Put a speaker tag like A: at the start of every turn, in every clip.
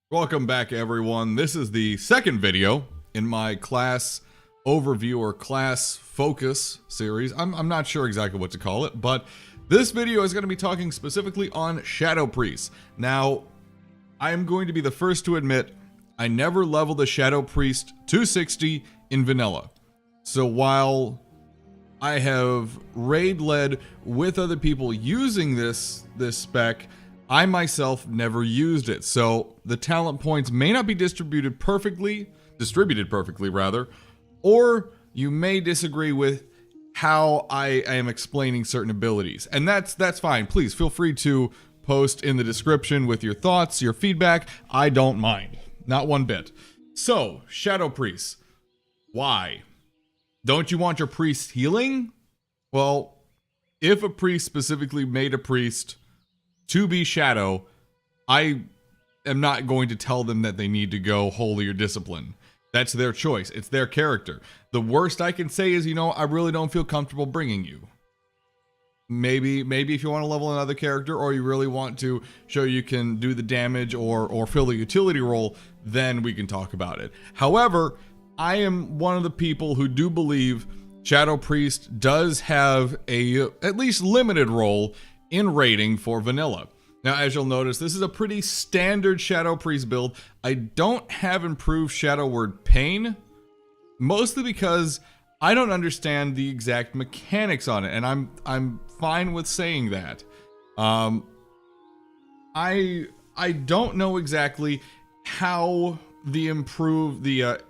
A: Welcome back, everyone. This is the second video in my class overview or class focus series. I'm not sure exactly what to call it, but this video is going to be talking specifically on Shadow Priests. Now, I am going to be the first to admit I never leveled a Shadow Priest 260 in vanilla. So while I have raid led with other people using this spec, I myself never used it, so the talent points may not be distributed perfectly rather, or you may disagree with how I am explaining certain abilities, and that's fine. Please feel free to post in the description with your thoughts, your feedback. I don't mind, not one bit. So, Shadow Priests, why? Don't you want your priest healing? Well, if a priest specifically made a priest to be Shadow, I am not going to tell them that they need to go holy or discipline. That's their choice. It's their character. The worst I can say is, I really don't feel comfortable bringing you. Maybe if you want to level another character, or you really want to show you can do the damage or fill the utility role, then we can talk about it. However, I am one of the people who do believe Shadow Priest does have a at least limited role in raiding for vanilla. Now, as you'll notice, this is a pretty standard Shadow Priest build. I don't have improved Shadow Word Pain, mostly because I don't understand the exact mechanics on it, and I'm fine with saying that. I don't know exactly how the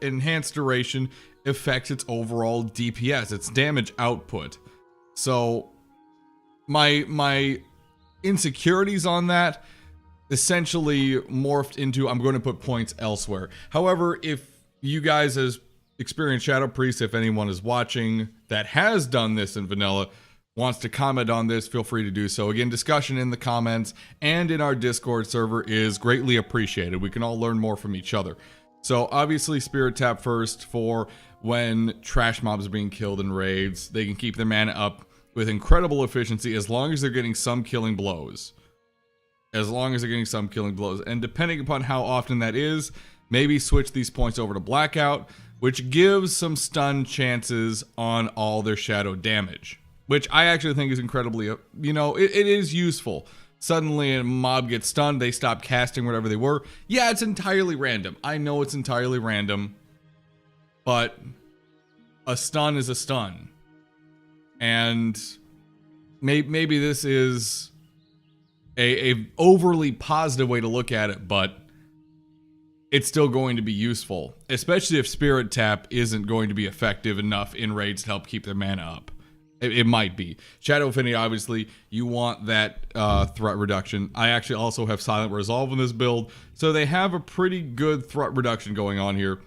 A: enhanced duration affects its overall DPS, its damage output. So my insecurities on that essentially morphed into I'm going to put points elsewhere. However, if you guys as experienced Shadow Priest, if anyone is watching that has done this in vanilla, wants to comment on this, feel free to do so. Again, discussion in the comments and in our Discord server is greatly appreciated. We can all learn more from each other. So obviously Spirit Tap first for when trash mobs are being killed in raids. They can keep their mana up with incredible efficiency as long as they're getting some killing blows. And depending upon how often that is, maybe switch these points over to Blackout, which gives some stun chances on all their shadow damage, which I actually think is incredibly, it is useful. Suddenly a mob gets stunned, they stop casting whatever they were. Yeah, it's entirely random. I know it's entirely random, but a stun is a stun. And maybe this is a overly positive way to look at it, but it's still going to be useful, especially if Spirit Tap isn't going to be effective enough in raids to help keep their mana up. It might be. Shadow Affinity, obviously, you want that threat reduction. I actually also have Silent Resolve in this build, so they have a pretty good threat reduction going on here.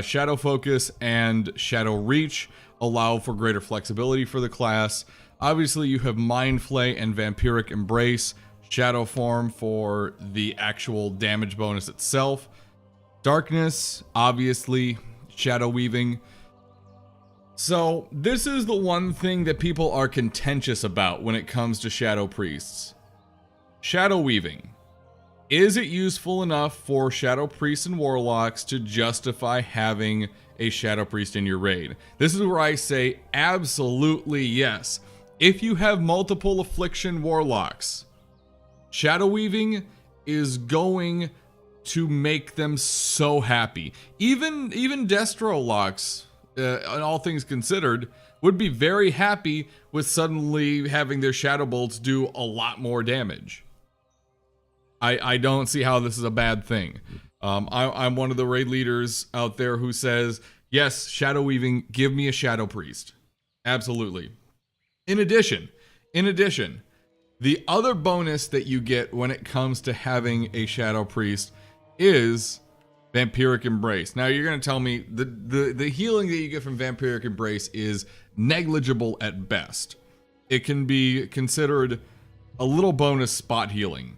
A: Shadow Focus and Shadow Reach allow for greater flexibility for the class. Obviously, you have Mind Flay and Vampiric Embrace, Shadow Form for the actual damage bonus itself. Darkness, obviously, Shadow Weaving. So, this is the one thing that people are contentious about when it comes to Shadow Priests. Shadow Weaving. Is it useful enough for Shadow Priests and Warlocks to justify having a Shadow Priest in your raid? This is where I say absolutely yes. If you have multiple Affliction Warlocks, Shadow Weaving is going to make them so happy. Even Destro Locks, all things considered, would be very happy with suddenly having their Shadow Bolts do a lot more damage. I don't see how this is a bad thing. I'm one of the raid leaders out there who says, yes, Shadow Weaving, give me a Shadow Priest. Absolutely. In addition, the other bonus that you get when it comes to having a Shadow Priest is Vampiric Embrace. Now, you're going to tell me the healing that you get from Vampiric Embrace is negligible at best. It can be considered a little bonus spot healing.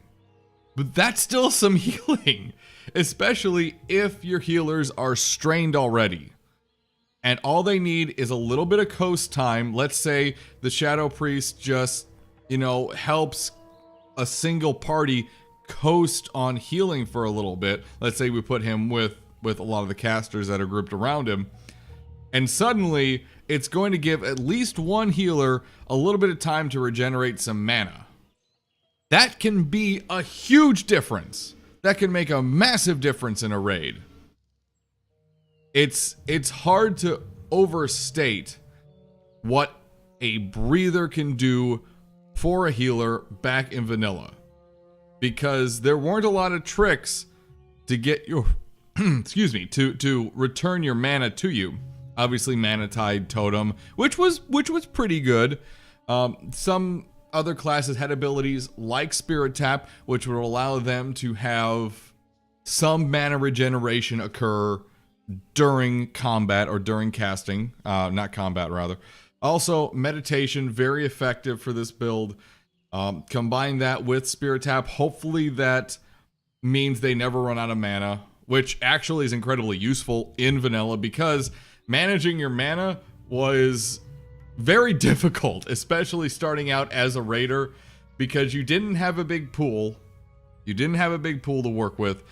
A: But that's still some healing, especially if your healers are strained already. And all they need is a little bit of coast time. Let's say the Shadow Priest just, helps a single party coast on healing for a little bit. Let's say we put him with a lot of the casters that are grouped around him. And suddenly, it's going to give at least one healer a little bit of time to regenerate some mana. That can be a huge difference. That can make a massive difference in a raid. It's hard to overstate what a breather can do for a healer back in vanilla. Because there weren't a lot of tricks to get your excuse me, to return your mana to you. Obviously, Mana Tide Totem, which was pretty good. Some other classes had abilities like Spirit Tap, which would allow them to have some mana regeneration occur during combat or during casting. Not combat, rather. Also, Meditation, very effective for this build. Combine that with Spirit Tap. Hopefully that means they never run out of mana, which actually is incredibly useful in vanilla because managing your mana was very difficult, especially starting out as a raider, because you didn't have a big pool. You didn't have a big pool to work with,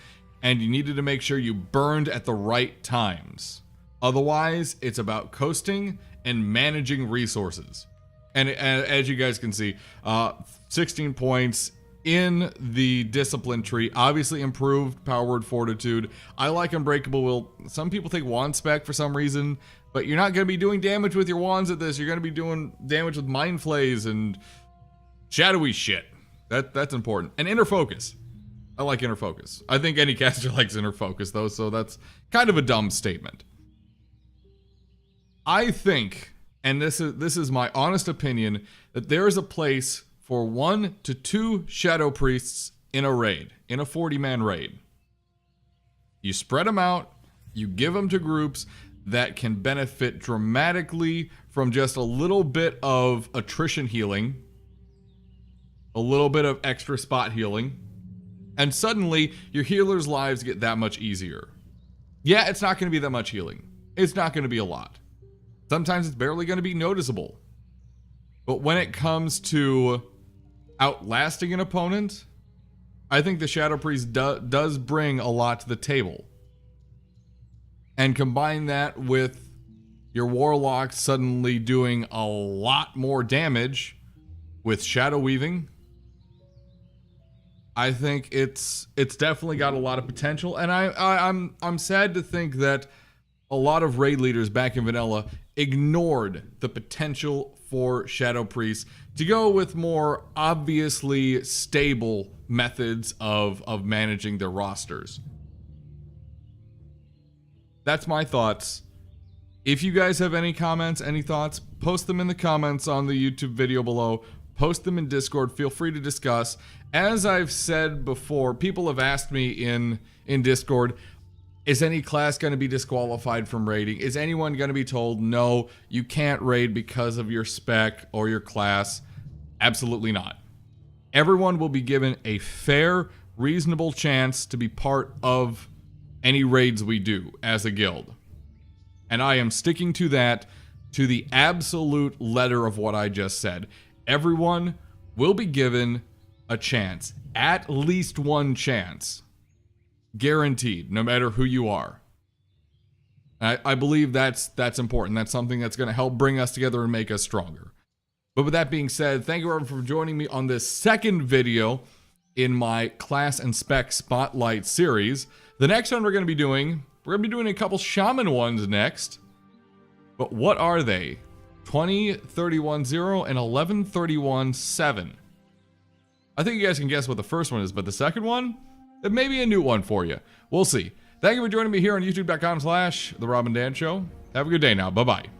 A: and you needed to make sure you burned at the right times. Otherwise, it's about coasting and managing resources. And as you guys can see, 16 points in the discipline tree, obviously improved Power Word Fortitude. I like Unbreakable Will. Some people take Wand Spec for some reason, but you're not going to be doing damage with your wands at this. You're going to be doing damage with Mind Flays and shadowy shit. That's important. And Inner Focus. I like Inner Focus. I think any caster likes Inner Focus, though, so that's kind of a dumb statement. I think, and this is my honest opinion, that there is a place for 1 to 2 Shadow Priests in a raid, in a 40-man raid. You spread them out, you give them to groups that can benefit dramatically from just a little bit of attrition healing, a little bit of extra spot healing, and suddenly your healers' lives get that much easier. Yeah, it's not going to be that much healing. It's not going to be a lot. Sometimes it's barely going to be noticeable. But when it comes to outlasting an opponent, I think the Shadow Priest does bring a lot to the table. And combine that with your Warlock suddenly doing a lot more damage with Shadow Weaving, I think it's definitely got a lot of potential. And I'm sad to think that a lot of raid leaders back in vanilla ignored the potential for Shadow Priests to go with more obviously stable methods of managing their rosters. That's my thoughts. If you guys have any comments, any thoughts, post them in the comments on the YouTube video below. Post them in Discord. Feel free to discuss. As I've said before, people have asked me in Discord, is any class going to be disqualified from raiding? Is anyone going to be told, no, you can't raid because of your spec or your class? Absolutely not. Everyone will be given a fair, reasonable chance to be part of any raids we do as a guild. And I am sticking to that to the absolute letter of what I just said. Everyone will be given a chance, at least one chance. Guaranteed, no matter who you are. I believe that's important. That's something that's going to help bring us together and make us stronger. But with that being said, thank you everyone for joining me on this second video in my Class and Spec Spotlight series. The next one we're going to be doing a couple Shaman ones next. But what are they? 20-31-0 and 11-31-7. I think you guys can guess what the first one is, but the second one? It may be a new one for you. We'll see. Thank you for joining me here on youtube.com/The Rob and Dan Show. Have a good day now. Bye-bye.